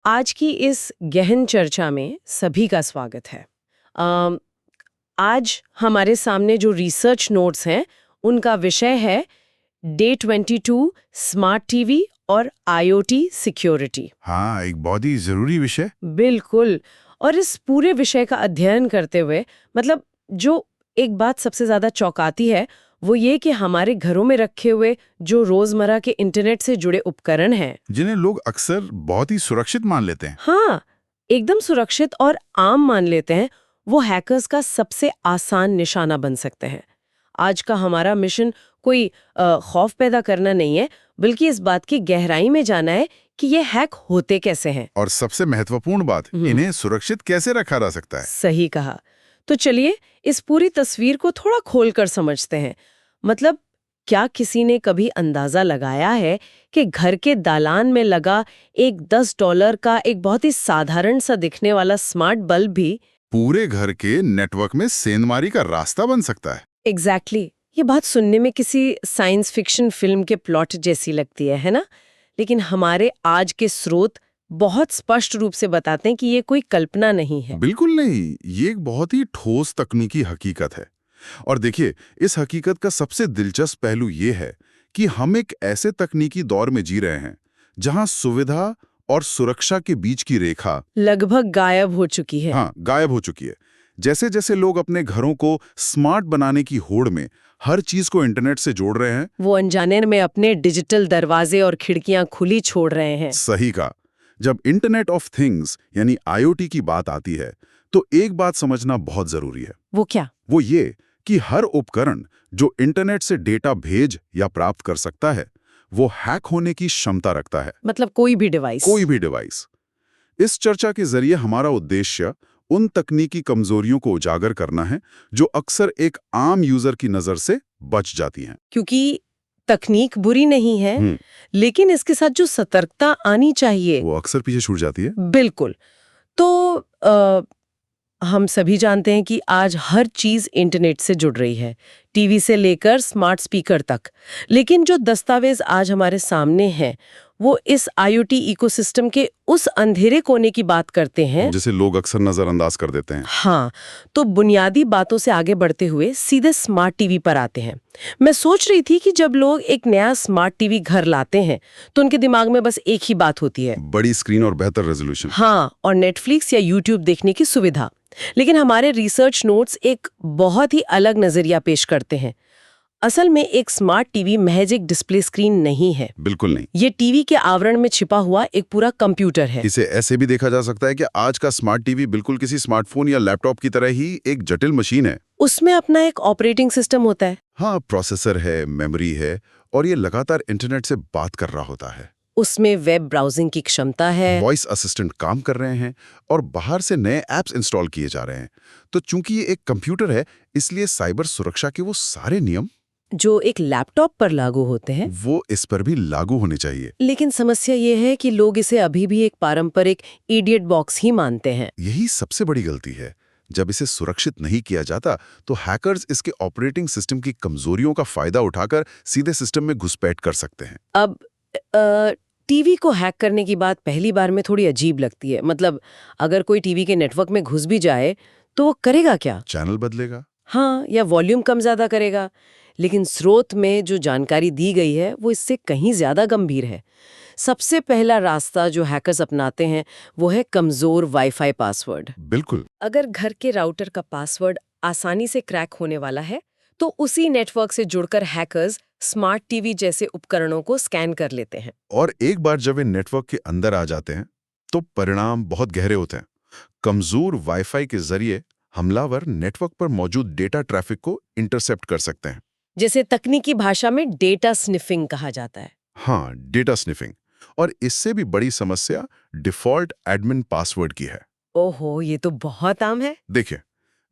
आज की इस गहन चर्चा में सभी का स्वागत है। अम, आज हमारे सामने जो रिसर्च नोट्स हैं उनका विषय है डे 22 स्मार्ट टीवी और आईओटी सिक्योरिटी। हाँ, एक बहुत ही जरूरी विषय। बिल्कुल। और इस पूरे विषय का अध्ययन करते हुए मतलब जो एक बात सबसे ज्यादा चौंकाती है वो ये कि हमारे घरों में रखे हुए जो रोजमर्रा के इंटरनेट से जुड़े उपकरण हैं, जिन्हें लोग अक्सर बहुत ही सुरक्षित मान लेते हैं। हाँ, एकदम सुरक्षित और आम मान लेते हैं, वो हैकर्स का सबसे आसान निशाना बन सकते हैं। आज का हमारा मिशन कोई खौफ पैदा करना नहीं है, बल्कि इस बात की गहराई में जाना है कि ये हैक होते कैसे हैं। और सबसे महत्वपूर्ण बात, इन्हें सुरक्षित कैसे रखा जा सकता है। सही कहा। तो चलिए इस पूरी तस्वीर को थोड़ा खोलकर समझते हैं। मतलब क्या किसी ने कभी अंदाजा लगाया है कि घर के दालान में लगा एक $10 का एक बहुत ही साधारण सा दिखने वाला स्मार्ट बल्ब भी पूरे घर के नेटवर्क में सेंधमारी का रास्ता बन सकता है। एग्जैक्टली ये बात सुनने में किसी साइंस फिक्शन फिल्म के प्लॉट जैसी लगती है ना? लेकिन हमारे आज के स्रोत बहुत स्पष्ट रूप से बताते हैं कि ये कोई कल्पना नहीं है। बिल्कुल नहीं, ये एक बहुत ही ठोस तकनीकी हकीकत है। और देखिए, इस हकीकत का सबसे दिलचस्प पहलू ये है कि हम एक ऐसे तकनीकी दौर में जी रहे हैं जहां सुविधा और सुरक्षा के बीच की रेखा लगभग गायब हो चुकी है। हाँ, गायब हो चुकी है। जैसे जैसे लोग अपने घरों को स्मार्ट बनाने की होड़ में हर चीज को इंटरनेट से जोड़ रहे हैं। वो अनजाने में अपने डिजिटल दरवाजे और खिड़कियां खुली छोड़ रहे हैं। सही कहा। जब इंटरनेट ऑफ थिंग्स यानी आईओटी की बात आती है तो एक बात समझना बहुत जरूरी है। वो क्या? वो ये कि हर उपकरण जो इंटरनेट से डेटा भेज या प्राप्त कर सकता है वो हैक होने की क्षमता रखता है। मतलब कोई भी डिवाइस? कोई भी डिवाइस। इस चर्चा के जरिए हमारा उद्देश्य उन तकनीकी कमजोरियों को उजागर करना है जो अक्सर एक आम यूजर की नजर से बच जाती हैं। क्योंकि तकनीक बुरी नहीं है, लेकिन इसके साथ जो सतर्कता आनी चाहिए वो अक्सर पीछे छूट जाती है। बिल्कुल। तो हम सभी जानते हैं कि आज हर चीज इंटरनेट से जुड़ रही है, टीवी से लेकर स्मार्ट स्पीकर तक। लेकिन जो दस्तावेज आज हमारे सामने हैं वो इस आईओटी इकोसिस्टम के उस अंधेरे कोने की बात करते हैं जिसे लोग अक्सर नजरअंदाज कर देते हैं। हाँ, तो बुनियादी बातों से आगे बढ़ते हुए सीधे स्मार्ट टीवी पर आते हैं। मैं सोच रही थी कि जब लोग एक नया स्मार्ट टीवी घर लाते हैं तो उनके दिमाग में बस एक ही बात होती है, बड़ी स्क्रीन और बेहतर रेजोल्यूशन। हाँ, और नेटफ्लिक्स या यूट्यूब देखने की सुविधा। लेकिन हमारे रिसर्च नोट्स एक बहुत ही अलग नजरिया पेश करते हैं। असल में एक स्मार्ट टीवी महज एक डिस्प्ले स्क्रीन नहीं है। बिल्कुल नहीं। ये टीवी के आवरण में छिपा हुआ एक पूरा कंप्यूटर है। इसे ऐसे भी देखा जा सकता है कि आज का स्मार्ट टीवी बिल्कुल किसी स्मार्टफोन या लैपटॉप की तरह ही एक जटिल मशीन है। उसमें अपना एक ऑपरेटिंग सिस्टम होता है। हाँ, प्रोसेसर है, मेमोरी है और ये लगातार इंटरनेट से बात कर रहा होता है। उसमें वेब ब्राउजिंग की क्षमता है, वॉइस असिस्टेंट काम कर रहे हैं और बाहर से नए ऐप्स इंस्टॉल किए जा रहे हैं। तो चूंकि ये एक कंप्यूटर है, इसलिए साइबर सुरक्षा के वो सारे नियम जो एक लैपटॉप पर लागू होते हैं वो इस पर भी लागू होने चाहिए। लेकिन समस्या ये है कि लोग इसे अभी भी एक पारंपरिक इडियट बॉक्स ही मानते हैं। यही सबसे बड़ी गलती है। जब इसे सुरक्षित नहीं किया जाता तो हैकर्स इसके ऑपरेटिंग सिस्टम की कमजोरियों का फायदा उठाकर सीधे सिस्टम में घुसपैठ कर सकते हैं। अब टीवी को हैक करने की बात पहली बार में थोड़ी अजीब लगती है। मतलब अगर कोई टीवी के नेटवर्क में घुस भी जाए तो वो करेगा क्या? चैनल बदलेगा। हाँ, या वॉल्यूम कम ज्यादा करेगा। लेकिन स्रोत में जो जानकारी दी गई है वो इससे कहीं ज्यादा गंभीर है। सबसे पहला रास्ता जो हैकर्स अपनाते हैं वो है कमजोर वाईफाई पासवर्ड। बिल्कुल। अगर घर के राउटर का पासवर्ड आसानी से क्रैक होने वाला है तो उसी नेटवर्क से जुड़कर हैकर्स स्मार्ट टीवी जैसे उपकरणों को स्कैन कर लेते हैं। और एक बार जब वे नेटवर्क के अंदर आ जाते हैं तो परिणाम बहुत गहरे होते हैं। कमजोर वाईफाई के जरिए हमलावर नेटवर्क पर मौजूद डेटा ट्रैफिक को इंटरसेप्ट कर सकते हैं, जैसे तकनीकी भाषा में डेटा स्निफिंग कहा जाता है। हाँ, डेटा स्निफिंग। और इससे भी बड़ी समस्या डिफॉल्ट एडमिन पासवर्ड की है। ओहो, ये तो बहुत आम है। देखिए,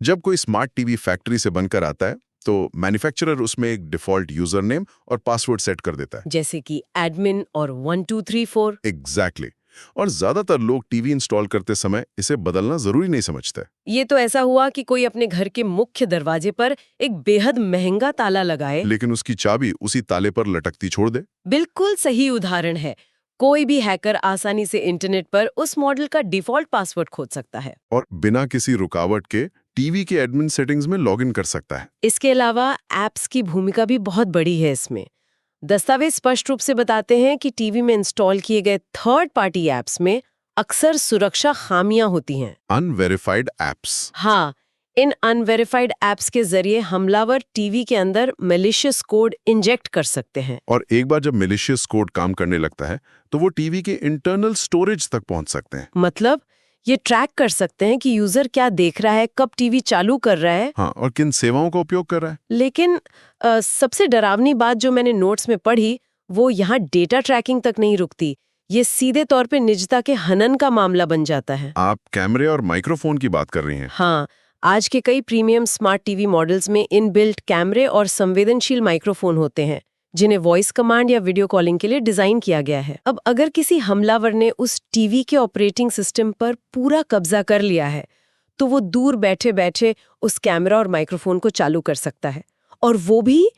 जब कोई स्मार्ट टीवी फैक्ट्री से बनकर आता है तो मैन्युफैक्चरर उसमें एक डिफॉल्ट यूजर नेम और पासवर्ड सेट कर देता है, जैसे कि एडमिन और 1234। एग्जैक्टली। और ज्यादातर लोग टीवी इंस्टॉल करते समय इसे बदलना जरूरी नहीं समझते। ये तो ऐसा हुआ कि कोई अपने घर के मुख्य दरवाजे पर एक बेहद महंगा ताला लगाए, लेकिन उसकी चाबी उसी ताले पर लटकती छोड़ दे। बिल्कुल सही उदाहरण है। कोई भी हैकर आसानी से इंटरनेट पर उस मॉडल का डिफॉल्ट पासवर्ड खोज सकता है। और बिना किसी रुकावट के टीवी के एडमिन सेटिंग्स में लॉगिन कर सकता है। इसके अलावा ऐप्स की भूमिका भी बहुत बड़ी है इसमें। दस्तावेज स्पष्ट रूप से बताते हैं कि टीवी में इंस्टॉल किए गए थर्ड पार्टी ऐप्स में अक्सर सुरक्षा खामियां होती हैं। Unverified apps. हाँ, इन अनवेरिफाइड ऐप्स के जरिए हमलावर टीवी के अंदर मैलिशियस कोड इंजेक्ट कर सकते हैं। और एक बार जब मैलिशियस कोड काम करने लगता है तो वो टीवी के इंटरनल स्टोरेज तक पहुंच सकते हैं। मतलब ये ट्रैक कर सकते हैं कि यूजर क्या देख रहा है, कब टीवी चालू कर रहा है। हाँ, और किन सेवाओं का उपयोग कर रहा है। लेकिन सबसे डरावनी बात जो मैंने नोट्स में पढ़ी वो यहाँ डेटा ट्रैकिंग तक नहीं रुकती। ये सीधे तौर पे निजता के हनन का मामला बन जाता है। आप कैमरे और माइक्रोफोन की बात कर रही हैं। हाँ, आज के कई प्रीमियम स्मार्ट टीवी मॉडल्स में इनबिल्ट कैमरे और संवेदनशील माइक्रोफोन होते हैं जिन्हें वॉइस कमांड या वीडियो कॉलिंग के लिए डिजाइन किया गया है। अब अगर किसी हमलावर ने उस टीवी के ऑपरेटिंग सिस्टम पर पूरा कब्जा कर लिया है तो वो दूर बैठे बैठे उस कैमरा और माइक्रोफोन को चालू कर सकता है, और वो भी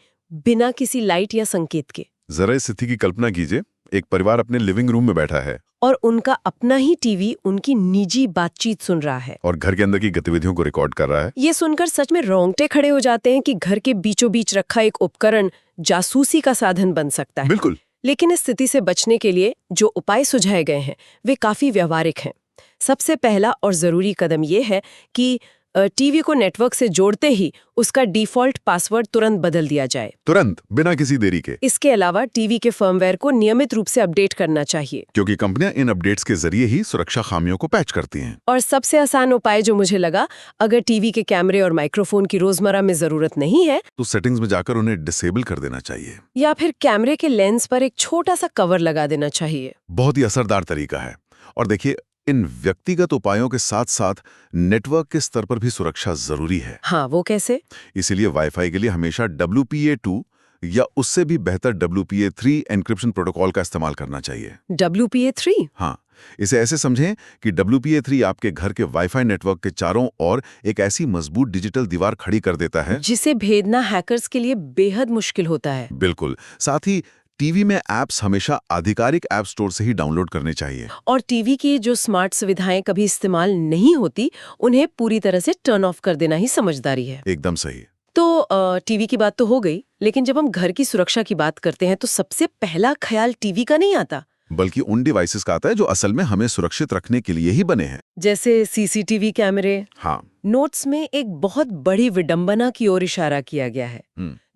बिना किसी लाइट या संकेत के। जरा इस स्थिति की कल्पना कीजिए, एक परिवार अपने लिविंग रूम में बैठा है और उनका अपना ही टीवी उनकी निजी बातचीत सुन रहा है और घर के अंदर की गतिविधियों को रिकॉर्ड कर रहा है। ये सुनकर सच में रोंगटे खड़े हो जाते हैं कि घर के बीचों बीच रखा एक उपकरण जासूसी का साधन बन सकता है। बिल्कुल। लेकिन इस स्थिति से बचने के लिए जो उपाय सुझाए गए हैं वे काफी व्यवहारिक हैं। सबसे पहला और जरूरी कदम ये है कि टीवी को नेटवर्क से जोड़ते ही उसका डिफॉल्ट पासवर्ड तुरंत बदल दिया जाए। तुरंत, बिना किसी देरी के। इसके अलावा टीवी के फर्मवेयर को नियमित रूप से अपडेट करना चाहिए, क्योंकि कंपनियां इन अपडेट्स के जरिए ही सुरक्षा खामियों को पैच करती हैं। और सबसे आसान उपाय जो मुझे लगा, अगर टीवी के कैमरे और माइक्रोफोन की रोजमर्रा में जरूरत नहीं है तो सेटिंग्स में जाकर उन्हें डिसेबल कर देना चाहिए, या फिर कैमरे के लेंस पर एक छोटा सा कवर लगा देना चाहिए। बहुत ही असरदार तरीका है। और देखिए, इन व्यक्तिगत उपायों के साथ साथ नेटवर्क के स्तर पर भी सुरक्षा जरूरी है। हाँ, वो कैसे? इसीलिए वाईफाई के लिए हमेशा WPA2 या उससे भी बेहतर WPA3 एन्क्रिप्शन प्रोटोकॉल का इस्तेमाल करना चाहिए। WPA3? हाँ, इसे ऐसे समझें कि WPA3 आपके घर के वाईफाई नेटवर्क के चारों ओर एक ऐसी मजबूत डिजिटल दीवार खड़ी कर देता है जिसे भेदना हैकर्स के लिए बेहद मुश्किल होता है। बिल्कुल। साथ ही टीवी में ऐप्स हमेशा आधिकारिक ऐप स्टोर से ही डाउनलोड करने चाहिए। और टीवी की जो स्मार्ट सुविधाएं कभी इस्तेमाल नहीं होती उन्हें पूरी तरह से टर्न ऑफ कर देना ही समझदारी है। एकदम सही। तो टीवी की बात तो हो गई, लेकिन जब हम घर की सुरक्षा की बात करते हैं तो सबसे पहला ख्याल टीवी का नहीं आता, बल्कि उन डिवाइसेस का आता है जो असल में हमें सुरक्षित रखने के लिए ही बने हैं, जैसे CCTV कैमरे। हाँ। नोट्स में एक बहुत बड़ी विडंबना की ओर इशारा किया गया है।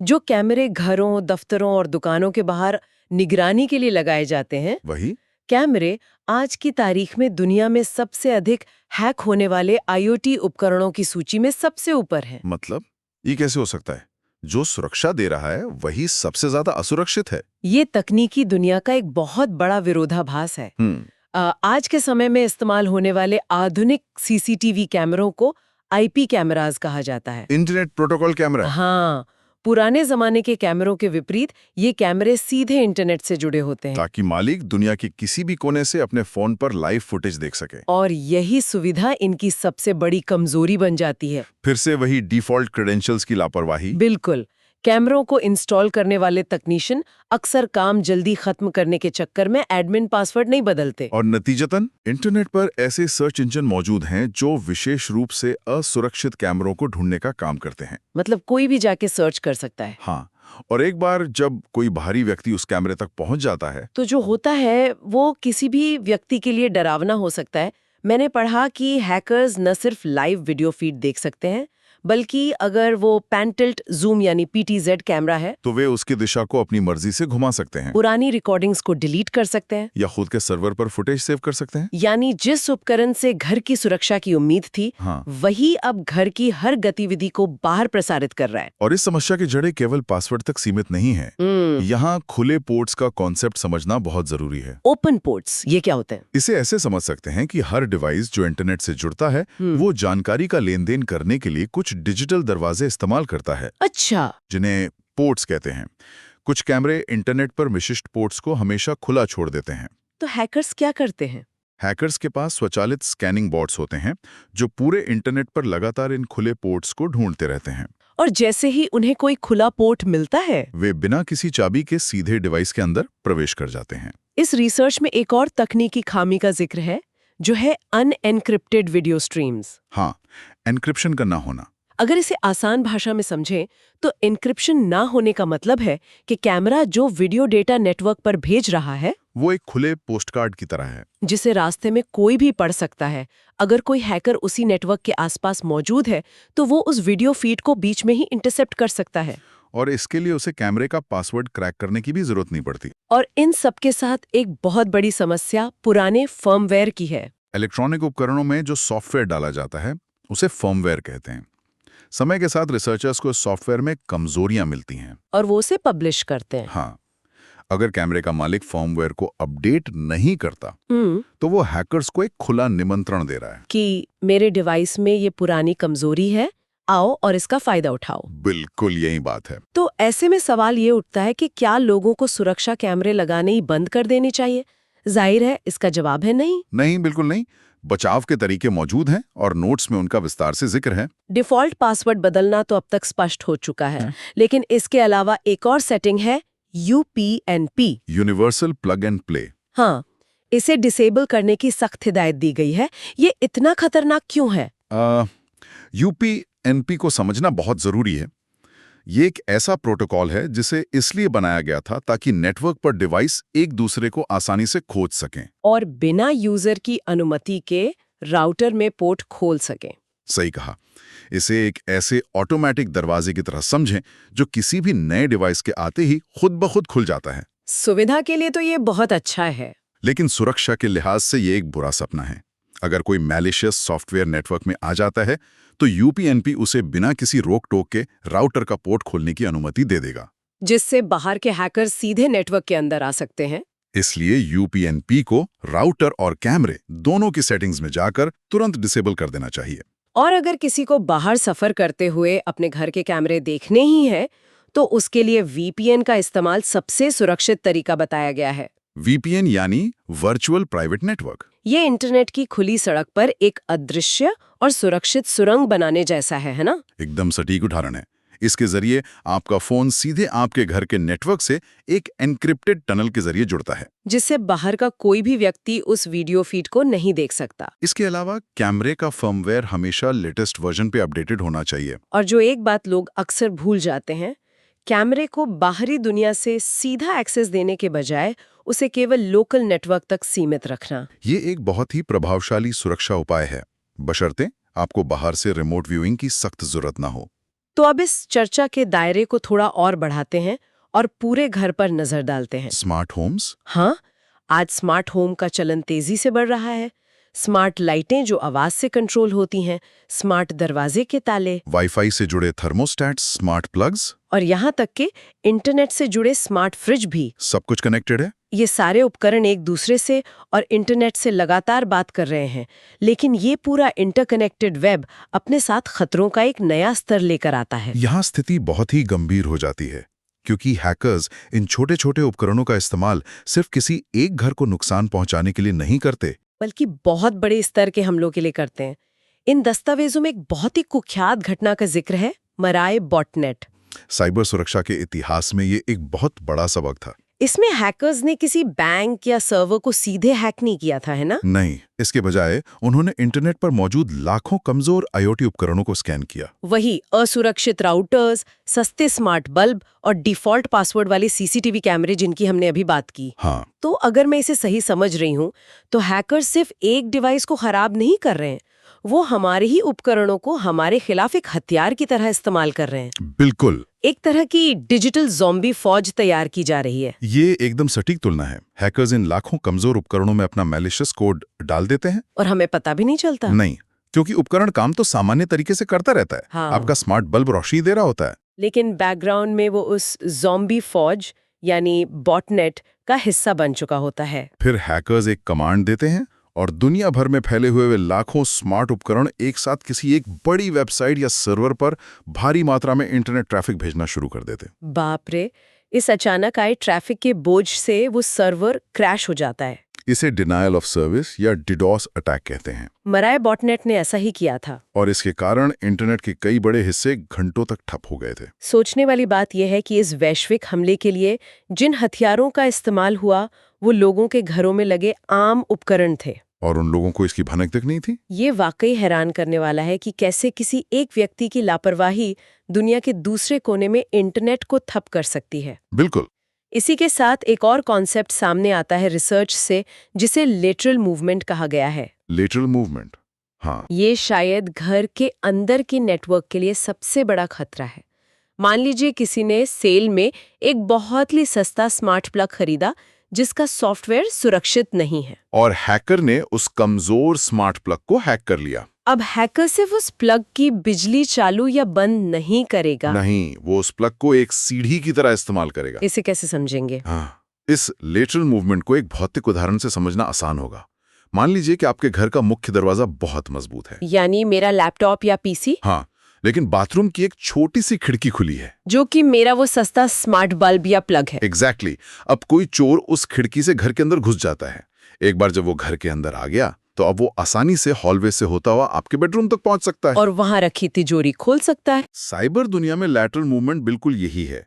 जो कैमरे घरों, दफ्तरों और दुकानों के बाहर निगरानी के लिए लगाए जाते हैं, वही कैमरे आज की तारीख में दुनिया में सबसे अधिक हैक होने वाले IoT उपकरणों की सूची में सबसे ऊपर है। मतलब ये कैसे हो सकता है? जो सुरक्षा दे रहा है वही सबसे ज्यादा असुरक्षित है। ये तकनीकी दुनिया का एक बहुत बड़ा विरोधाभास है। आज के समय में इस्तेमाल होने वाले आधुनिक CCTV कैमरों को IP कैमरास कहा जाता है, इंटरनेट प्रोटोकॉल कैमरा। हाँ, पुराने जमाने के कैमरों के विपरीत ये कैमरे सीधे इंटरनेट से जुड़े होते हैं, ताकि मालिक दुनिया के किसी भी कोने से अपने फोन पर लाइव फुटेज देख सके। और यही सुविधा इनकी सबसे बड़ी कमजोरी बन जाती है। फिर से वही डिफॉल्ट क्रेडेंशियल्स की लापरवाही। बिल्कुल। कैमरों को इंस्टॉल करने वाले तकनीशियन अक्सर काम जल्दी खत्म करने के चक्कर में एडमिन पासवर्ड नहीं बदलते, और नतीजतन इंटरनेट पर ऐसे सर्च इंजन मौजूद हैं जो विशेष रूप से असुरक्षित कैमरों को ढूंढने का काम करते हैं। मतलब कोई भी जाके सर्च कर सकता है। हाँ, और एक बार जब कोई बाहरी व्यक्ति उस कैमरे तक पहुंच जाता है तो जो होता है वो किसी भी व्यक्ति के लिए डरावना हो सकता है। मैंने पढ़ा कि हैकर्स न सिर्फ लाइव वीडियो फीड देख सकते हैं, बल्कि अगर वो पैन टिल्ट जूम यानी PTZ कैमरा है तो वे उसकी दिशा को अपनी मर्जी से घुमा सकते हैं, पुरानी रिकॉर्डिंग्स को डिलीट कर सकते हैं, या खुद के सर्वर पर फुटेज सेव कर सकते हैं। यानी जिस उपकरण से घर की सुरक्षा की उम्मीद थी, हाँ। वही अब घर की हर गतिविधि को बाहर प्रसारित कर रहा है। और इस समस्या की जड़ें केवल पासवर्ड तक सीमित नहीं है। यहाँ खुले पोर्ट्स का कॉन्सेप्ट समझना बहुत जरूरी है। ओपन पोर्ट्स ये क्या होते हैं? इसे ऐसे समझ सकते हैं कि हर डिवाइस जो इंटरनेट से जुड़ता है वो जानकारी का लेन देन करने के लिए कुछ डिजिटल दरवाजे इस्तेमाल करता है। अच्छा, जिन्हें पोर्ट्स कहते हैं। कुछ कैमरे इंटरनेट पर विशिष्ट पोर्ट्स को हमेशा खुला छोड़ देते हैं। तो हैकर्स क्या करते हैं? हैकर्स के पास स्वचालित स्कैनिंग बॉट्स होते हैं जो पूरे इंटरनेट पर लगातार इन खुले पोर्ट्स को ढूंढते रहते हैं। और जैसे ही उन्हें कोई खुला पोर्ट मिलता है, वे बिना किसी चाबी के सीधे डिवाइस के अंदर प्रवेश कर जाते हैं। इस रिसर्च में एक और तकनीकी खामी का जिक्र है, जो है अनएन्क्रिप्टेड वीडियो स्ट्रीम्स। हाँ, एन्क्रिप्शन का ना होना। अगर इसे आसान भाषा में समझें तो एन्क्रिप्शन ना होने का मतलब है कि कैमरा जो वीडियो डेटा नेटवर्क पर भेज रहा है वो एक खुले पोस्टकार्ड की तरह है। जिसे रास्ते में कोई भी पढ़ सकता है। अगर कोई हैकर उसी नेटवर्क के आसपास मौजूद है तो वो उस वीडियो फीड को बीच में ही इंटरसेप्ट कर सकता है। और इसके लिए उसे कैमरे का पासवर्ड क्रैक करने की भी जरूरत नहीं पड़ती। और इन सब के साथ एक बहुत बड़ी समस्या पुराने फर्मवेयर की है। इलेक्ट्रॉनिक उपकरणों में जो सॉफ्टवेयर डाला जाता है उसे फर्मवेयर कहते हैं। समय के साथ रिसर्चर्स को इस सॉफ्टवेयर में कमजोरियां मिलती हैं और वो उसे पब्लिश करते हैं। हाँ, अगर कैमरे का मालिक फर्मवेयर को अपडेट नहीं करता तो वो हैकर्स को एक खुला निमंत्रण दे रहा है कि मेरे डिवाइस में ये पुरानी कमजोरी है, आओ और इसका फायदा उठाओ। बिल्कुल यही बात है। तो ऐसे में सवाल ये उठता है कि क्या लोगों को सुरक्षा कैमरे लगाने ही बंद कर देनी चाहिए? जाहिर है इसका जवाब है नहीं। नहीं, बिल्कुल नहीं। बचाव के तरीके मौजूद हैं और नोट्स में उनका विस्तार से जिक्र है। डिफॉल्ट पासवर्ड बदलना तो अब तक स्पष्ट हो चुका है, लेकिन इसके अलावा एक और सेटिंग है UPnP, universal plug and play. हाँ, इसे डिसेबल करने की सख्त हिदायत दी गई है। ये इतना खतरनाक क्यों है? UPnP को समझना बहुत जरूरी है। ये एक ऐसा प्रोटोकॉल है जिसे इसलिए बनाया गया था ताकि नेटवर्क पर डिवाइस एक दूसरे को आसानी से खोज सकें और बिना यूजर की अनुमति के राउटर में पोर्ट खोल सकें। सही कहा। इसे एक ऐसे ऑटोमेटिक दरवाजे की तरह समझें जो किसी भी नए डिवाइस के आते ही खुद ब खुद खुल जाता है। सुविधा के लिए तो ये बहुत अच्छा है, लेकिन सुरक्षा के लिहाज से ये एक बुरा सपना है। अगर कोई मैलिशियस सॉफ्टवेयर नेटवर्क में आ जाता है तो UPnP उसे बिना किसी रोक टोक के राउटर का पोर्ट खोलने की अनुमति दे देगा, जिससे बाहर के हैकर सीधे नेटवर्क के अंदर आ सकते हैं। इसलिए UPnP को राउटर और कैमरे दोनों की सेटिंग्स में जाकर तुरंत डिसेबल कर देना चाहिए। और अगर किसी को बाहर सफर करते हुए अपने घर के कैमरे देखने ही है तो उसके लिए VPN का इस्तेमाल सबसे सुरक्षित तरीका बताया गया है। VPN यानी वर्चुअल प्राइवेट नेटवर्क। ये इंटरनेट की खुली सड़क पर एक अदृश्य और सुरक्षित सुरंग बनाने जैसा है ना? एकदम सटीक उदाहरण है। इसके जरिए आपका फोन सीधे आपके घर के नेटवर्क से एक एन्क्रिप्टेड टनल के जरिए जुड़ता है, जिससे बाहर का कोई भी व्यक्ति उस वीडियो फीड को नहीं देख सकता। इसके अलावा कैमरे का फर्मवेयर हमेशा लेटेस्ट वर्जन पे अपडेटेड होना चाहिए। और जो एक बात लोग अक्सर भूल जाते हैं, कैमरे को बाहरी दुनिया से सीधा एक्सेस देने के बजाय उसे केवल लोकल नेटवर्क तक सीमित रखना। ये एक बहुत ही प्रभावशाली सुरक्षा उपाय है, बशर्ते आपको बाहर से रिमोट व्यूइंग की सख्त जरूरत ना हो। तो अब इस चर्चा के दायरे को थोड़ा और बढ़ाते हैं और पूरे घर पर नजर डालते हैं। Smart homes. हाँ, आज स्मार्ट होम का चलन तेजी से बढ़ रहा है। स्मार्ट लाइटें जो आवाज से कंट्रोल होती हैं, स्मार्ट दरवाजे के ताले, वाईफाई से जुड़े थर्मोस्टैट्स, स्मार्ट प्लग्स और यहाँ तक कि इंटरनेट से जुड़े स्मार्ट फ्रिज भी। सब कुछ कनेक्टेड है। ये सारे उपकरण एक दूसरे से और इंटरनेट से लगातार बात कर रहे हैं, लेकिन ये पूरा इंटरकनेक्टेड वेब अपने साथ खतरों का एक नया स्तर लेकर आता है। यहाँ स्थिति बहुत ही गंभीर हो जाती है, क्योंकि हैकर्स इन छोटे छोटे उपकरणों का इस्तेमाल सिर्फ किसी एक घर को नुकसान पहुंचाने के लिए नहीं करते, बल्कि बहुत बड़े स्तर के हमलों के लिए करते हैं। इन दस्तावेजों में एक बहुत ही कुख्यात घटना का जिक्र है, मराए बॉटनेट। साइबर सुरक्षा के इतिहास में ये एक बहुत बड़ा सबक था। इसमें हैकर्स ने किसी बैंक या सर्वर को सीधे हैक नहीं किया था, है ना? नहीं, इसके बजाय उन्होंने इंटरनेट पर मौजूद लाखों कमजोर IoT उपकरणों को स्कैन किया। वही असुरक्षित राउटर्स, सस्ते स्मार्ट बल्ब और डिफॉल्ट पासवर्ड वाले CCTV कैमरे जिनकी हमने अभी बात की। हाँ, तो अगर मैं इसे सही समझ रही हूँ तो हैकर्स सिर्फ एक डिवाइस को खराब नहीं कर रहे हैं, वो हमारे ही उपकरणों को हमारे खिलाफ एक हथियार की तरह इस्तेमाल कर रहे हैं। बिल्कुल। एक तरह की डिजिटल ज़ॉम्बी फौज तैयार की जा रही है। ये एकदम सटीक तुलना है। हैकर्स इन लाखों कमजोर उपकरणों में अपना मैलिशियस कोड डाल देते हैं और हमें पता भी नहीं चलता। नहीं, क्योंकि उपकरण काम तो सामान्य तरीके से करता रहता है। हाँ। आपका स्मार्ट बल्ब रोशनी दे रहा होता है, लेकिन बैकग्राउंड में वो उस ज़ॉम्बी फौज यानी बॉटनेट का हिस्सा बन चुका होता है। फिर हैकर्स एक कमांड देते हैं और दुनिया भर में फैले हुए वे लाखों स्मार्ट उपकरण एक साथ किसी एक बड़ी वेबसाइट या सर्वर पर भारी मात्रा में इंटरनेट ट्रैफिक भेजना शुरू कर देते। बाप रे, इस अचानक आए ट्रैफिक के बोझ से वो सर्वर क्रैश हो जाता है। इसे डिनायल ऑफ सर्विस या डिडॉस अटैक कहते हैं। मराए बॉटनेट ने ऐसा ही किया था और इसके कारण इंटरनेट के कई बड़े हिस्से घंटों तक ठप हो गए थे। सोचने वाली बात यह है कि इस वैश्विक हमले के लिए जिन हथियारों का इस्तेमाल हुआ वो लोगों के घरों में लगे आम उपकरण थे। और उन लोगों को इसकी भनक तक नहीं थी। ये वाकई हैरान करने वाला है कि कैसे किसी एक व्यक्ति की लापरवाही दुनिया के दूसरे कोने में इंटरनेट को ठप कर सकती है। बिल्कुल। इसी के साथ एक और कॉन्सेप्ट सामने आता है रिसर्च से, जिसे लेटरल मूवमेंट कहा गया है। लेटरल मूवमेंट, हाँ। ये शायद घर के अंदर के नेटवर्क के लिए सबसे बड़ा खतरा है। मान लीजिए किसी ने सेल में एक बहुत ही सस्ता स्मार्ट प्लग खरीदा जिसका सॉफ्टवेयर सुरक्षित नहीं है, और हैकर ने उस कमजोर स्मार्ट प्लग को हैक कर लिया। अब हैकर सिर्फ उस प्लग की बिजली चालू या बंद नहीं करेगा। नहीं, वो उस प्लग को एक सीढ़ी की तरह इस्तेमाल करेगा। इसे कैसे समझेंगे? हाँ, इस लेटरल मूवमेंट को एक भौतिक उदाहरण से समझना आसान होगा। मान लीजिए कि आपके घर का मुख्य दरवाजा बहुत मजबूत है, यानी मेरा लैपटॉप या पीसी, हाँ, लेकिन बाथरूम की एक छोटी सी खिड़की खुली है, जो कि मेरा वो सस्ता स्मार्ट बल्ब या प्लग है। एग्जैक्टली। अब कोई चोर उस खिड़की से घर के अंदर घुस जाता है। एक बार जब वो घर के अंदर आ गया तो अब वो आसानी से हॉलवे से होता हुआ आपके बेडरूम तक पहुंच सकता है और वहां रखी तिजोरी खोल सकता है। साइबर दुनिया में लैटरल मूवमेंट बिल्कुल यही है।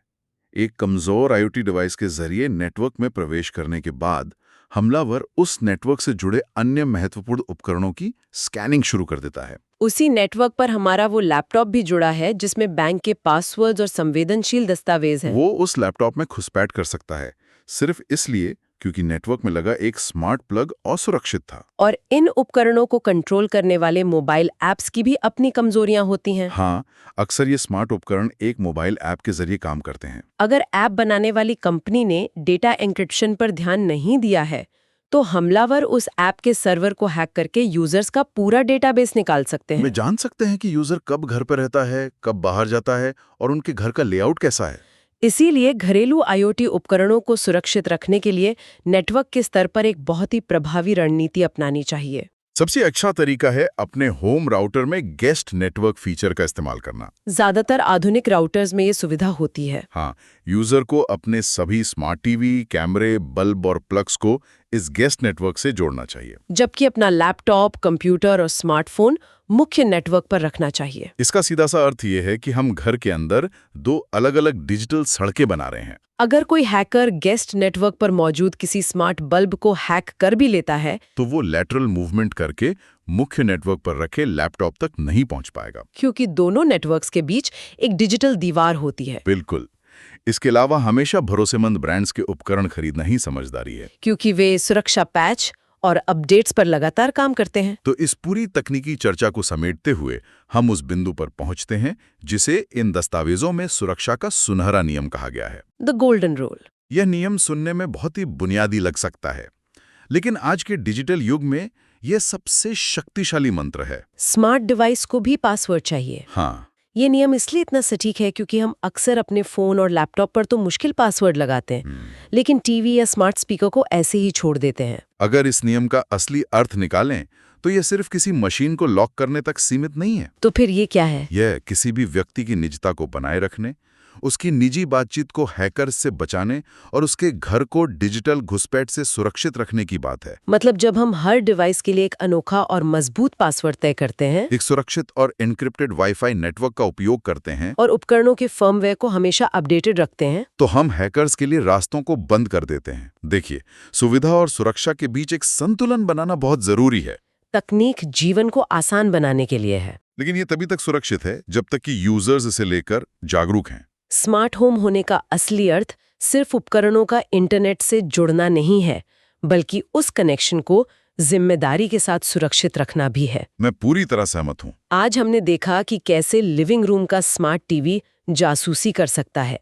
एक कमजोर आईओटी डिवाइस के जरिए नेटवर्क में प्रवेश करने के बाद हमलावर उस नेटवर्क से जुड़े अन्य महत्वपूर्ण उपकरणों की स्कैनिंग शुरू कर देता है। उसी नेटवर्क पर हमारा वो लैपटॉप भी जुड़ा है जिसमें बैंक के पासवर्ड्स और संवेदनशील दस्तावेज हैं। वो उस लैपटॉप में घुसपैठ कर सकता है, सिर्फ इसलिए क्योंकि नेटवर्क में लगा एक स्मार्ट प्लग असुरक्षित था। और इन उपकरणों को कंट्रोल करने वाले मोबाइल ऐप्स की भी अपनी कमजोरियां होती हैं। हाँ, अक्सर ये स्मार्ट उपकरण एक मोबाइल ऐप के जरिए काम करते हैं। अगर ऐप बनाने वाली कंपनी ने डेटा एन्क्रिप्शन पर ध्यान नहीं दिया है तो हमलावर उस ऐप के सर्वर को हैक करके यूजर्स का पूरा डेटाबेस निकाल सकते हैं। वे जान सकते हैं कि यूजर कब घर पर रहता है, कब बाहर जाता है और उनके घर का लेआउट कैसा है। इसीलिए घरेलू आईओटी उपकरणों को सुरक्षित रखने के लिए नेटवर्क के स्तर पर एक बहुत ही प्रभावी रणनीति अपनानी चाहिए। सबसे अच्छा तरीका है अपने होम राउटर में गेस्ट नेटवर्क फीचर का इस्तेमाल करना। ज्यादातर आधुनिक राउटर्स में ये सुविधा होती है। हाँ, यूजर को अपने सभी स्मार्ट टीवी, कैमरे, बल्ब और प्लग्स को इस गेस्ट नेटवर्क से जोड़ना चाहिए, जबकि अपना लैपटॉप, कंप्यूटर और स्मार्टफोन मुख्य नेटवर्क पर रखना चाहिए। इसका सीधा सा अर्थ ये है कि हम घर के अंदर दो अलग-अलग डिजिटल सड़कें बना रहे हैं। अगर कोई हैकर गेस्ट नेटवर्क पर मौजूद किसी स्मार्ट बल्ब को हैक कर भी लेता है तो वो लैटरल मूवमेंट करके मुख्य नेटवर्क पर रखे लैपटॉप तक नहीं पहुंच पाएगा, क्योंकि दोनों नेटवर्क्स के बीच एक डिजिटल दीवार होती है। बिल्कुल। इसके अलावा हमेशा भरोसेमंद ब्रांड्स के उपकरण खरीदना ही समझदारी है, क्योंकि वे सुरक्षा पैच और अपडेट्स पर लगातार काम करते हैं। तो इस पूरी तकनीकी चर्चा को समेटते हुए हम उस बिंदु पर पहुंचते हैं जिसे इन दस्तावेजों में सुरक्षा का सुनहरा नियम कहा गया है, द गोल्डन रूल। यह नियम सुनने में बहुत ही बुनियादी लग सकता है, लेकिन आज के डिजिटल युग में यह सबसे शक्तिशाली मंत्र है। स्मार्ट डिवाइस को भी पासवर्ड चाहिए। हाँ, ये नियम इसलिए इतना सटीक है क्योंकि हम अक्सर अपने फोन और लैपटॉप पर तो मुश्किल पासवर्ड लगाते हैं, लेकिन टीवी या स्मार्ट स्पीकर को ऐसे ही छोड़ देते हैं। अगर इस नियम का असली अर्थ निकालें तो यह सिर्फ किसी मशीन को लॉक करने तक सीमित नहीं है। तो फिर ये क्या है? यह किसी भी व्यक्ति की निजता को बनाए रखने, उसकी निजी बातचीत को हैकर्स से बचाने और उसके घर को डिजिटल घुसपैठ से सुरक्षित रखने की बात है। मतलब जब हम हर डिवाइस के लिए एक अनोखा और मजबूत पासवर्ड तय करते हैं, एक सुरक्षित और एन्क्रिप्टेड वाईफाई नेटवर्क का उपयोग करते हैं और उपकरणों के फर्मवेयर को हमेशा अपडेटेड रखते हैं, तो हम हैकर्स के लिए रास्तों को बंद कर देते हैं। देखिए, सुविधा और सुरक्षा के बीच एक संतुलन बनाना बहुत जरूरी है। तकनीक जीवन को आसान बनाने के लिए है, लेकिन ये तभी तक सुरक्षित है जब तक कि यूजर्स इसे लेकर जागरूक हैं। स्मार्ट होम होने का असली अर्थ सिर्फ उपकरणों का इंटरनेट से जुड़ना नहीं है, बल्कि उस कनेक्शन को जिम्मेदारी के साथ सुरक्षित रखना भी है। मैं पूरी तरह सहमत हूँ। आज हमने देखा कि कैसे लिविंग रूम का स्मार्ट टीवी जासूसी कर सकता है,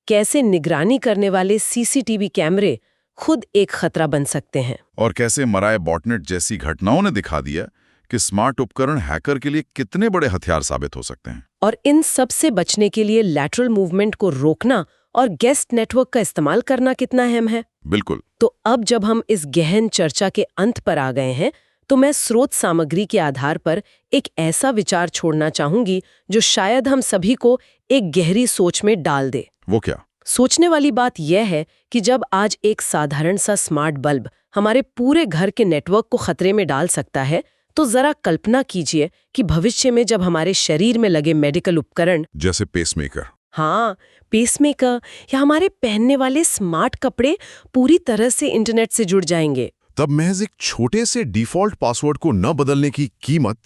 कैसे निगरानी करने वाले सीसीटीवी कैमरे खुद एक खतरा बन सकते हैं, और कैसे मराए बॉटनेट जैसी घटनाओं ने दिखा दिया कि स्मार्ट उपकरण हैकर के लिए कितने बड़े हथियार साबित हो सकते हैं। और इन सब से बचने के लिए लैटरल मूवमेंट को रोकना और गेस्ट नेटवर्क का इस्तेमाल करना कितना अहम है। बिल्कुल। तो अब जब हम इस गहन चर्चा के अंत पर आ गए हैं, तो मैं स्रोत सामग्री के आधार पर एक ऐसा विचार छोड़ना चाहूंगी जो शायद हम सभी को एक गहरी सोच में डाल दे। वो क्या? सोचने वाली बात यह है कि जब आज एक साधारण सा स्मार्ट बल्ब हमारे पूरे घर के नेटवर्क को खतरे में डाल सकता है, तो जरा कल्पना कीजिए कि भविष्य में जब हमारे शरीर में लगे मेडिकल उपकरण जैसे पेसमेकर, हाँ, पेसमेकर या हमारे पहनने वाले स्मार्ट कपड़े पूरी तरह से इंटरनेट से जुड़ जाएंगे। तब महज एक छोटे से डिफॉल्ट पासवर्ड को न बदलने की कीमत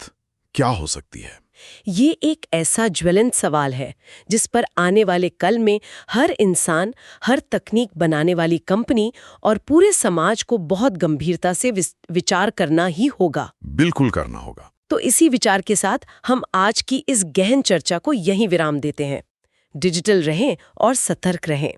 क्या हो सकती है? ये एक ऐसा ज्वलंत सवाल है जिस पर आने वाले कल में हर इंसान, हर तकनीक बनाने वाली कंपनी और पूरे समाज को बहुत गंभीरता से विचार करना ही होगा। बिल्कुल करना होगा। तो इसी विचार के साथ हम आज की इस गहन चर्चा को यहीं विराम देते हैं। डिजिटल रहें और सतर्क रहें।